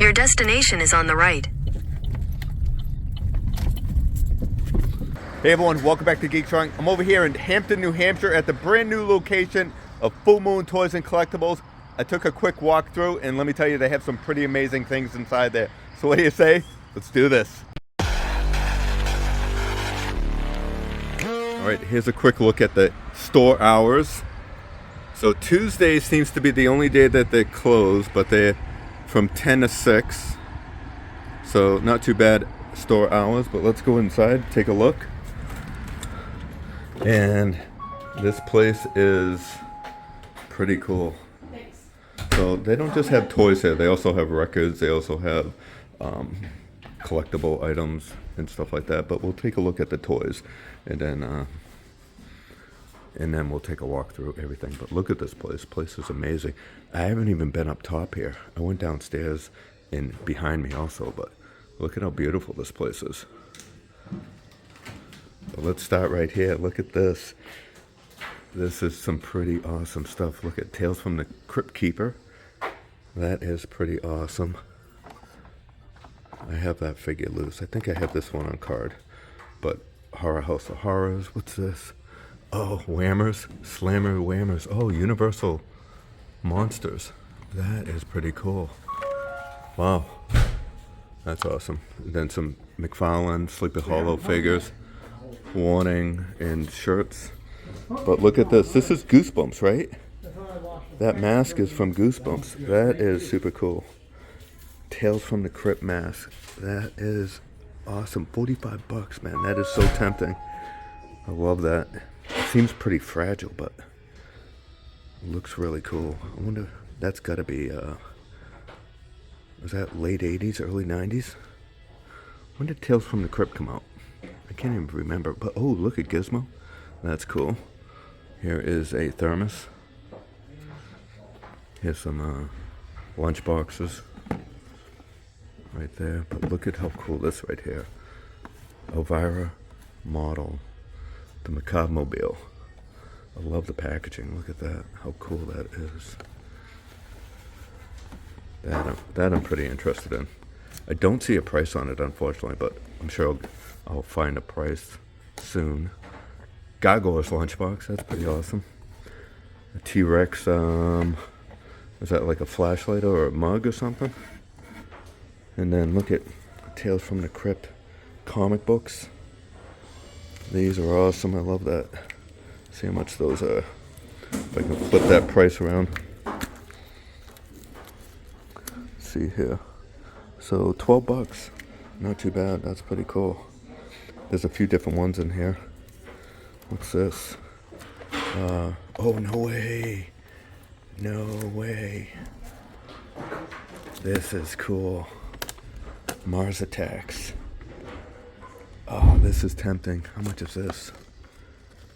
Your destination is on the right. Hey everyone, welcome back to Geek Trunk. I'm over here in Hampton, New Hampshire at the brand new location of Full Moon Toys and Collectibles. I took a quick walk through and let me tell you, they have some pretty amazing things inside there. So what do you say? Let's do this. All right, here's a quick look at the store hours. So Tuesday seems to be the only day that they're closed, but they're from 10 to 6. So not too bad store hours, but let's go inside, take a look. And this place is pretty cool. Thanks. So they don't just have toys here, they also have records, they also have collectible items and stuff like that. But we'll take a look at the toys and then we'll take a walk through everything. But look at this place. This place is amazing. I haven't even been up top here. I went downstairs and behind me also, but look at how beautiful this place is. But let's start right here. Look at this. This is some pretty awesome stuff. Look at Tales from the Crypt Keeper. That is pretty awesome. I have that figure loose. I think I have this one on card. But Horror House of Horrors. What's this? Oh, Whammers. Slammer Whammers. Oh, Universal Monsters. That is pretty cool. Wow. That's awesome. And then some McFarlane, Sleepy Hollow figures. Warning and shirts. But look at this. This is Goosebumps, right? That mask is from Goosebumps. That is super cool. Tales from the Crypt mask. That is awesome. 45 bucks, man. That is so tempting. I love that. It seems pretty fragile, but it looks really cool. I wonder, that's got to be, was that late 80s, early 90s? When did Tales from the Crypt come out? I can't even remember, but oh, look at Gizmo. That's cool. Here is a thermos. Here's some lunchboxes right there. But look at how cool this right here. Elvira model, the Macabre Mobile. I love the packaging. Look at that. How cool that is. That I'm pretty interested in. I don't see a price on it, unfortunately, but I'm sure I'll find a price soon. Gargoyles lunchbox, that's pretty awesome. A T-Rex, is that like a flashlight or a mug or something? And then look at Tales from the Crypt comic books. These are awesome, I love that. See how much those are. If I can flip that price around. Let's see here. So 12 bucks, not too bad, that's pretty cool. There's a few different ones in here. What's this? Oh, no way. No way. This is cool. Mars Attacks. Oh, this is tempting. How much is this?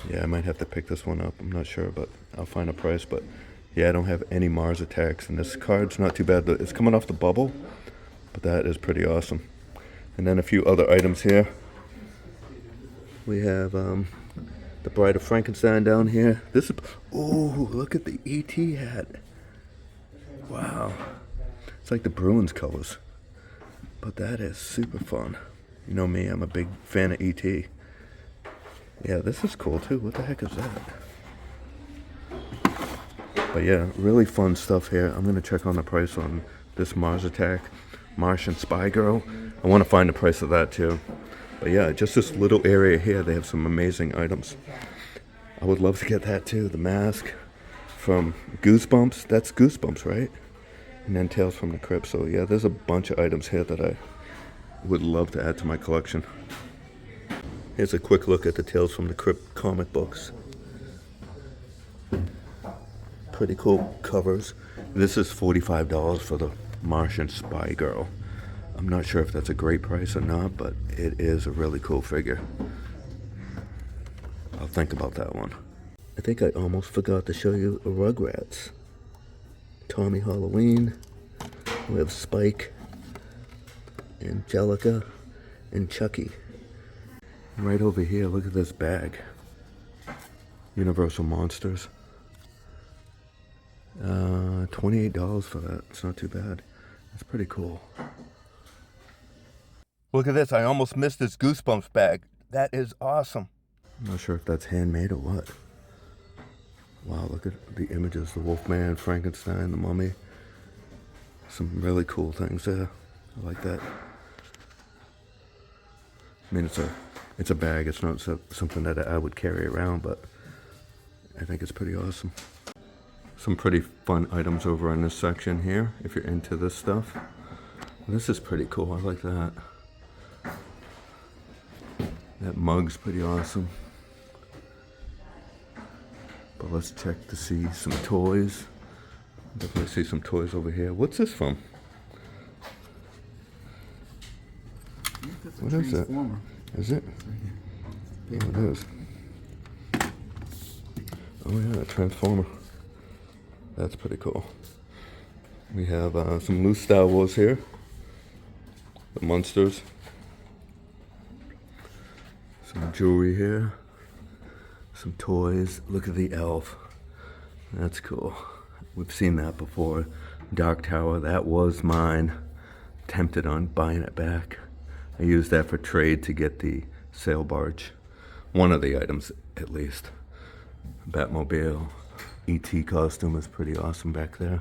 Yeah, I might have to pick this one up. I'm not sure, but I'll find a price. But yeah, I don't have any Mars Attacks. And this card's not too bad. It's coming off the bubble, but that is pretty awesome. And then a few other items here. We have the Bride of Frankenstein down here. This is, oh, look at the E.T. hat. Wow. It's like the Bruins colors. But that is super fun. You know me, I'm a big fan of E.T. Yeah, this is cool too. What the heck is that? But yeah, really fun stuff here. I'm going to check on the price on this Mars Attack, Martian Spy Girl. I want to find the price of that too. But yeah, just this little area here, they have some amazing items. I would love to get that too. The mask from Goosebumps. That's Goosebumps, right? And then Tales from the Crypt. So yeah, there's a bunch of items here that I would love to add to my collection. Here's a quick look at the Tales from the Crypt comic books. Pretty cool covers. This is $45 for the Martian Spy Girl. I'm not sure if that's a great price or not, but it is a really cool figure. I'll think about that one. I think I almost forgot to show you Rugrats. Tommy Halloween. We have Spike, Angelica, and Chucky. And right over here, look at this bag. Universal Monsters. $28 for that. It's not too bad. It's pretty cool. Look at this. I almost missed this Goosebumps bag. That is awesome. I'm not sure if that's handmade or what. Wow, look at the images. The Wolfman, Frankenstein, the Mummy. Some really cool things there. I like that. I mean, it's a bag. It's not something that I would carry around, but I think it's pretty awesome. Some pretty fun items over in this section here, if you're into this stuff. This is pretty cool. I like that. That mug's pretty awesome. But let's check to see some toys. Definitely see some toys over here. What's this from? What is it? Is it? Yeah, it is. Oh yeah, a Transformer. That's pretty cool. We have some loose Star Wars here. The Monsters. Some jewelry here. Some toys. Look at the elf. That's cool. We've seen that before. Dark Tower, that was mine. Tempted on buying it back. I used that for trade to get the sail barge. One of the items, at least. Batmobile. E.T. costume is pretty awesome back there.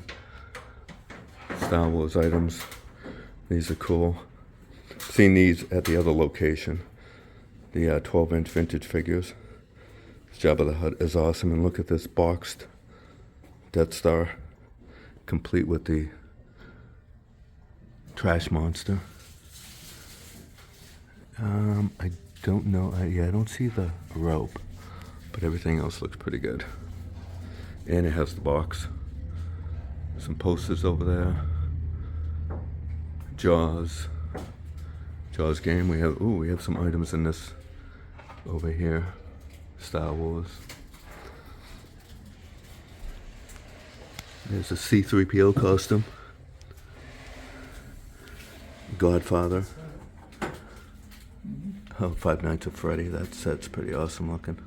Star Wars items. These are cool. Seen these at the other location. The 12-inch vintage figures. Jabba the Hutt is awesome. And look at this boxed Death Star. Complete with the trash monster. I don't know. I don't see the rope. But everything else looks pretty good. And it has the box. Some posters over there. Jaws. Jaws game. We have some items in this over here. Star Wars. There's a C-3PO costume. Godfather. Oh, Five Nights at Freddy. That set's pretty awesome looking.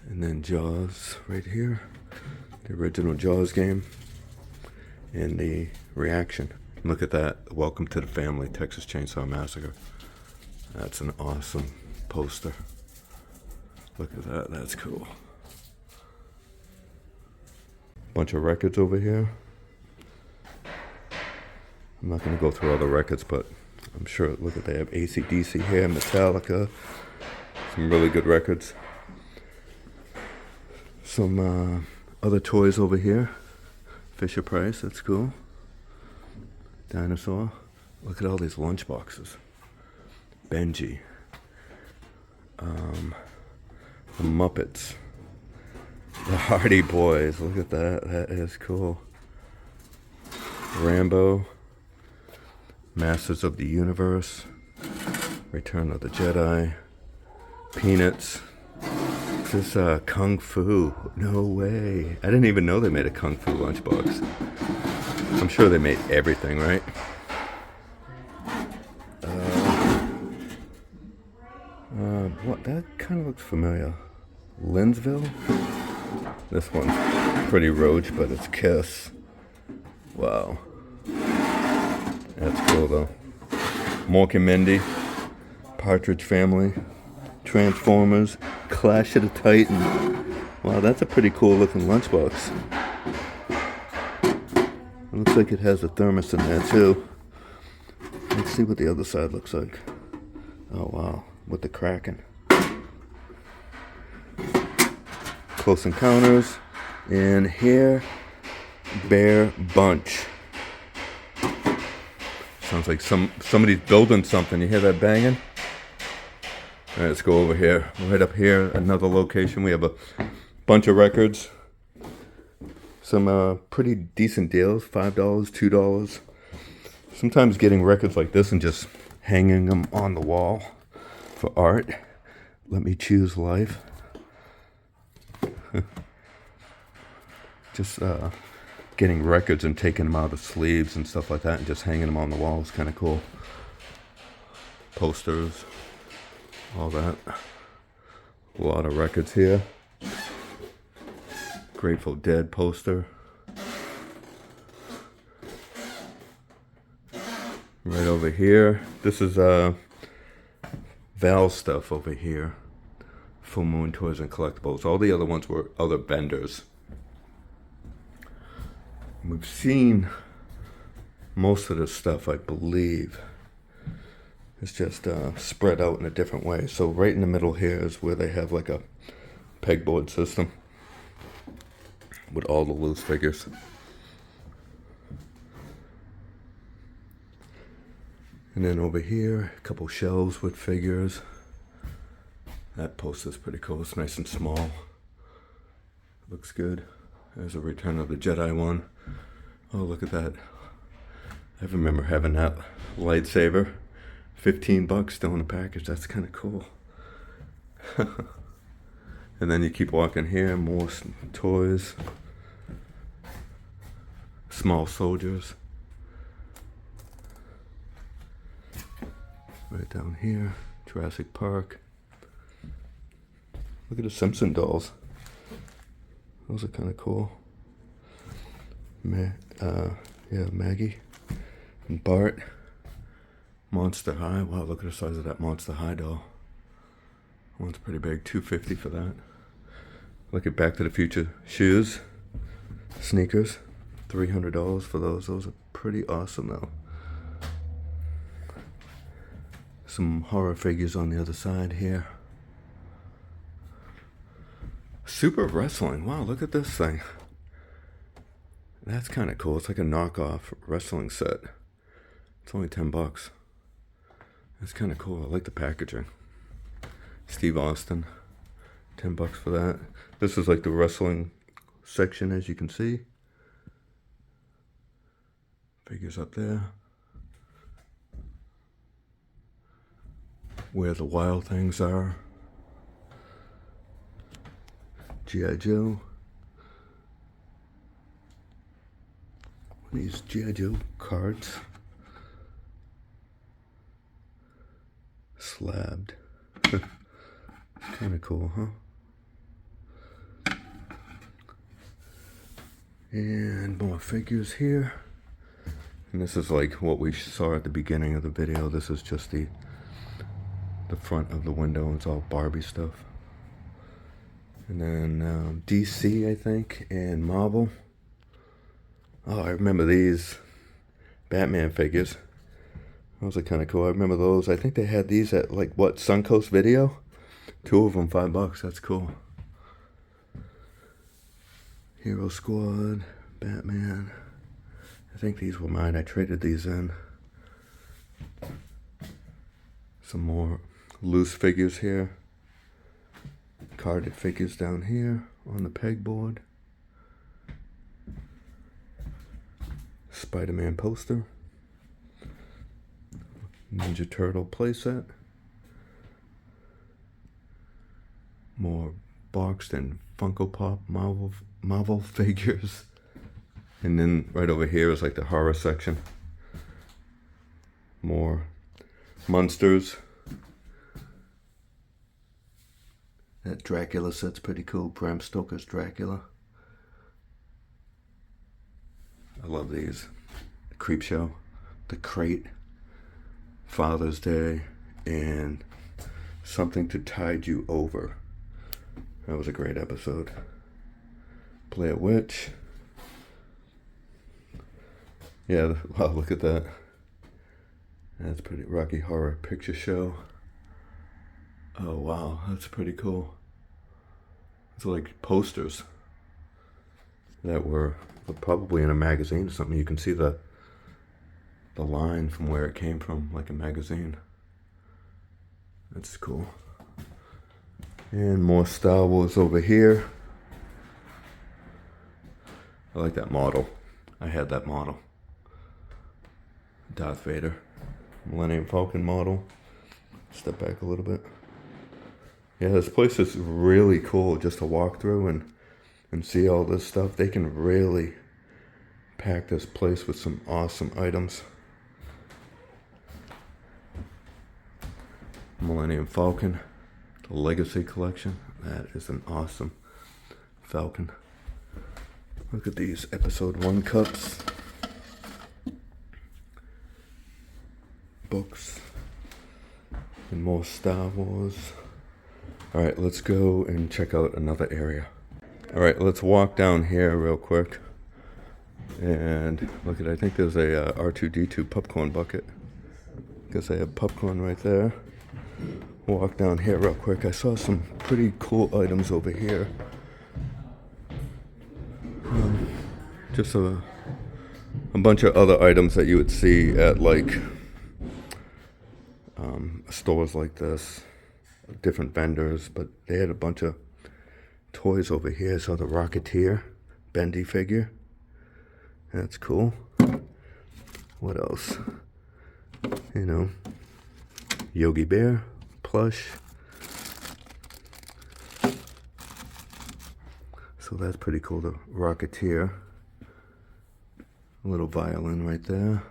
And then Jaws right here. The original Jaws game. And the reaction. Look at that. Welcome to the Family, Texas Chainsaw Massacre. That's an awesome poster. Look at that. That's cool. Bunch of records over here. I'm not going to go through all the records, but I'm sure, look at, they have AC/DC here, Metallica. Some really good records. Some other toys over here. Fisher Price, that's cool. Dinosaur. Look at all these Lunchboxes. Benji. The Muppets. The Hardy Boys. Look at that. That is cool. Rambo. Masters of the Universe. Return of the Jedi. Peanuts. This is Kung Fu. No way. I didn't even know they made a Kung Fu lunchbox. I'm sure they made everything, right? What? That kind of looks familiar. Linsville? This one's pretty roach, but it's Kiss. Wow. That's cool, though. Mork and Mindy. Partridge Family. Transformers. Clash of the Titans. Wow, that's a pretty cool looking lunchbox. It looks like it has a thermos in there, too. Let's see what the other side looks like. Oh, wow. With the Kraken. Close Encounters. And here, Bear Bunch. Sounds like somebody's building something. You hear that banging? All right, let's go over here. Right up here, another location. We have a bunch of records. Some pretty decent deals. $5, $2. Sometimes getting records like this and just hanging them on the wall for art. Let Me Choose Life. Just getting records and taking them out of sleeves and stuff like that and just hanging them on the wall is kind of cool. Posters, all that. A lot of records here. Grateful Dead poster. Right over here, this is Val stuff over here for Moon Toys and Collectibles. All the other ones were other vendors. We've seen most of this stuff, I believe. It's just spread out in a different way. So right in the middle here is where they have like a pegboard system with all the loose figures. And then over here, a couple shelves with figures. That poster's pretty cool. It's nice and small. Looks good. There's a Return of the Jedi one. Oh, look at that. I remember having that lightsaber. $15 still in the package. That's kind of cool. And then you keep walking here, more toys. Small soldiers. Right down here, Jurassic Park. Look at the Simpson dolls. Those are kind of cool. Yeah, Maggie and Bart. Monster High. Wow, look at the size of that Monster High doll. One's pretty big. $250 for that. Look at Back to the Future shoes, sneakers. $300 for those. Those are pretty awesome though. Some horror figures on the other side here. Super Wrestling. Wow, look at this thing. That's kind of cool. It's like a knockoff wrestling set. It's only $10. That's kind of cool. I like the packaging. Steve Austin. $10 for that. This is like the wrestling section, as you can see. Figures up there. Where the wild things are. G.I. Joe. These G.I. Joe cards. Slabbed. Kind of cool, huh? And more figures here. And this is like what we saw at the beginning of the video. This is just the front of the window. It's all Barbie stuff. And then DC, I think, and Marvel. Oh, I remember these Batman figures. Those are kind of cool. I remember those. I think they had these at like what, Suncoast Video? 2 of them, $5. That's cool. Hero Squad, Batman. I think these were mine. I traded these in. Some more loose figures here. Carded figures down here on the pegboard. Spider-Man poster. Ninja Turtle playset. More boxed and Funko Pop Marvel figures. And then right over here is like the horror section. More monsters. That Dracula set's pretty cool. Bram Stoker's Dracula. I love these. The Creep Show. The Crate. Father's Day. And Something to Tide You Over. That was a great episode. Blair Witch. Yeah, wow, look at that. That's pretty. Rocky Horror Picture Show. Oh wow, that's pretty cool. It's like posters that were probably in a magazine or something. You can see the line from where it came from, like a magazine. That's cool. And more Star Wars over here. I like that model. I had that model. Darth Vader. Millennium Falcon model. Step back a little bit. Yeah, this place is really cool just to walk through and see all this stuff. They can really pack this place with some awesome items. Millennium Falcon. The Legacy Collection. That is an awesome Falcon. Look at these Episode 1 cups. books and more Star Wars. All right, let's go and check out another area. All right, let's walk down here real quick. And look at, I think there's a R2-D2 popcorn bucket. Guess I have popcorn right there. Walk down here real quick. I saw some pretty cool items over here. Just a bunch of other items that you would see at like stores like this, different vendors, but they had a bunch of toys over here. I saw the Rocketeer bendy figure. That's cool. What else? You know, Yogi Bear plush. So that's pretty cool, the Rocketeer. A little violin right there.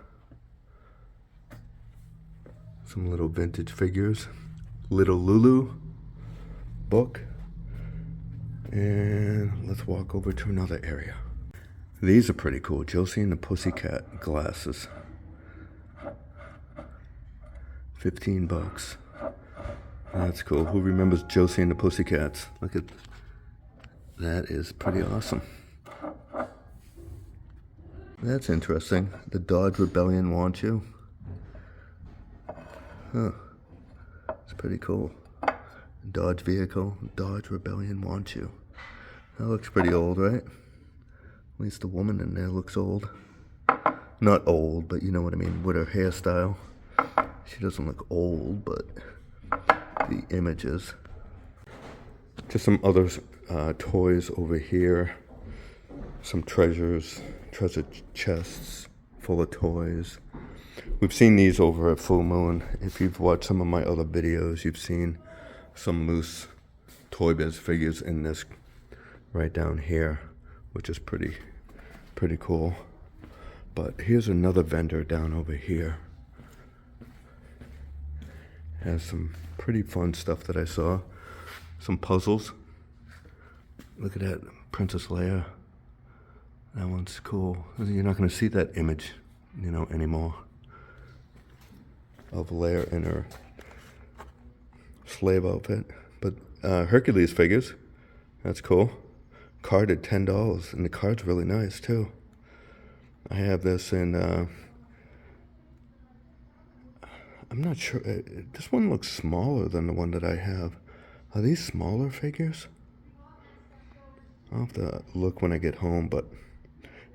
Some little vintage figures. Little Lulu book. And let's walk over to another area. These are pretty cool. Josie and the Pussycat glasses. 15 bucks. That's cool. Who remembers Josie and the Pussycats? Look at that, is pretty awesome. That's interesting. The Dodge Rebellion Want You. Huh. It's pretty cool. Dodge vehicle. Dodge Rebellion Want You. That looks pretty old, right? At least the woman in there looks old. Not old, but you know what I mean, with her hairstyle. She doesn't look old, but the images. Just some other toys over here. Some treasure chests full of toys. We've seen these over at Full Moon. If you've watched some of my other videos, you've seen some loose Toy Biz figures in this right down here, which is pretty cool. But here's another vendor down over here. Has some pretty fun stuff that I saw. Some puzzles. Look at that, Princess Leia. That one's cool. You're not going to see that image, you know, anymore. Of Leia in her slave outfit. But Hercules figures. That's cool. Carded $10, and the card's really nice too. I have this in, I'm not sure, this one looks smaller than the one that I have. Are these smaller figures? I'll have to look when I get home, but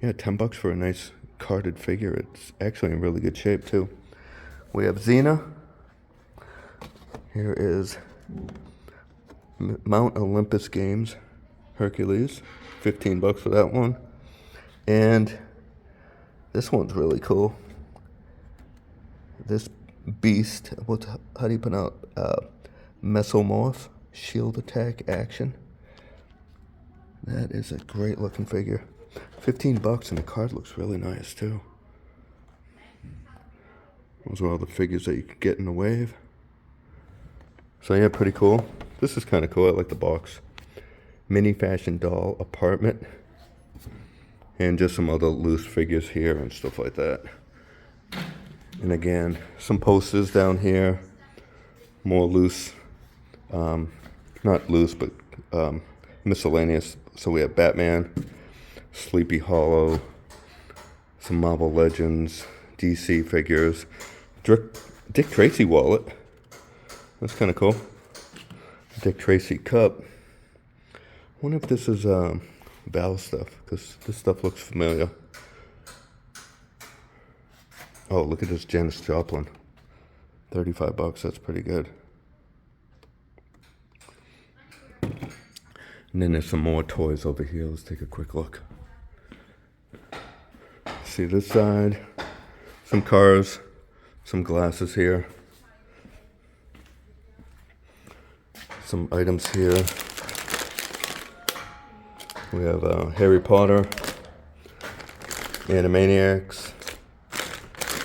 yeah, 10 bucks for a nice carded figure. It's actually in really good shape too. We have Xena. Here is Mount Olympus Games Hercules. 15 bucks for that one. And this one's really cool. This beast, how do you pronounce Mesomorph Shield Attack Action. That is a great looking figure. 15 bucks, and the card looks really nice too. Those are all the figures that you could get in the wave. So yeah, pretty cool. This is kind of cool. I like the box. Mini fashion doll apartment. And just some other loose figures here and stuff like that. And again, some posters down here. More loose, not loose, but miscellaneous. So we have Batman, Sleepy Hollow, some Marvel Legends, DC figures, Dick Tracy wallet. That's kind of cool. Dick Tracy cup. I wonder if this is Val stuff, because this stuff looks familiar. Oh, look at this Janis Joplin. 35 bucks, that's pretty good. And then there's some more toys over here. Let's take a quick look. See this side. Some cars. Some glasses here. Some items here. We have Harry Potter. Animaniacs.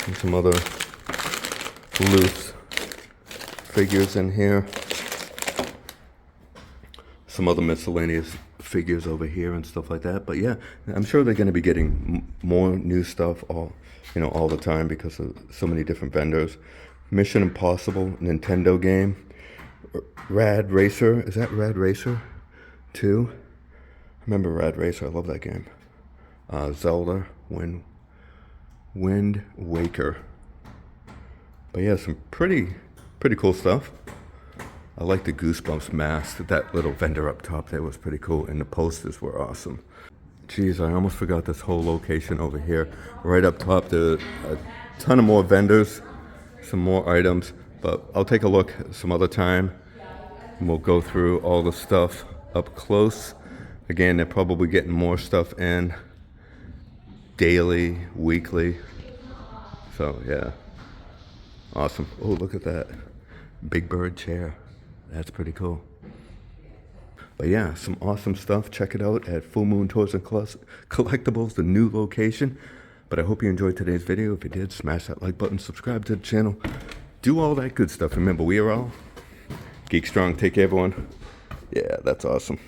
And some other loose figures in here. Some other miscellaneous figures over here and stuff like that. But yeah, I'm sure they're going to be getting more new stuff all the time because of so many different vendors. Mission Impossible Nintendo game. Rad Racer. Is that Rad Racer 2? I remember Rad Racer. I love that game. Zelda. Wind Waker. But yeah, some pretty cool stuff. I like the Goosebumps mask. That little vendor up top there was pretty cool. And the posters were awesome. Jeez, I almost forgot this whole location over here. Right up top, there are a ton of more vendors, some more items, but I'll take a look some other time and we'll go through all the stuff up close. Again, they're probably getting more stuff in daily, weekly. So yeah, awesome. Oh, look at that Big Bird chair. That's pretty cool. But yeah, some awesome stuff. Check it out at Full Moon Toys and Collectibles, the new location. But I hope you enjoyed today's video. If you did, smash that like button, subscribe to the channel. Do all that good stuff. Remember, we are all Geek Strong. Take care, everyone. Yeah, that's awesome.